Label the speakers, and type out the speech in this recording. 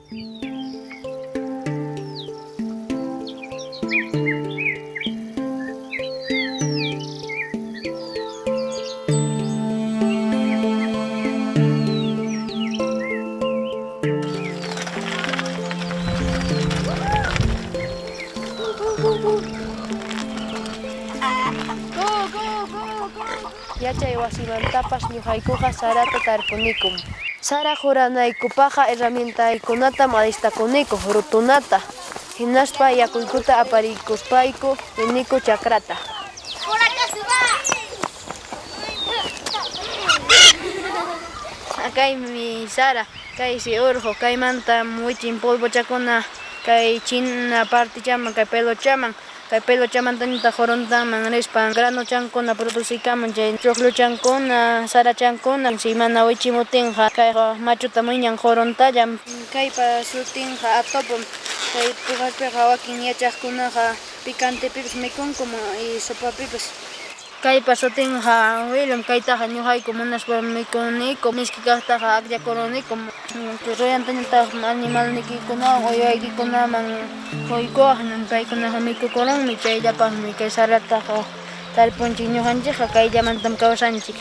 Speaker 1: Yachay wasimantapas ñuqaykuqa sarata tarpunikum. Sara juranaykupaqa herramientaykunatam alistakunikuq rutunata. Hinaspa yakuykuta aparikuspayku riniku chakrata. Kaymi Sara, kay si urqu, kaymanta wichin pulpuchakuna kay china partichaman, kay peluchaman. Kay peluchamantañita joruntaman rispa grano chankuna producikaman chay chuqllu chankuna, sara chankuna, si mana wichimutinqa kayqa machuta wiñan joruntallam. Kaypa sutinqa atopam. Kay Puqaspiqa wakin yachaqkunaqa picantepipas mikunku y sopapipas. Kaypa sutinqa William, kaytaqa ñuqayku munaspa mikuniku, miski kaqtaqa aklakuruniku. Ruyantañataq animalnikikunawan uywaykikunaman quykuqman paykunaqa mikukurunmi, chayllapaqmi kay sarataqa tarpunchik ñuqanchikqa, kayllamantam kawsanchik.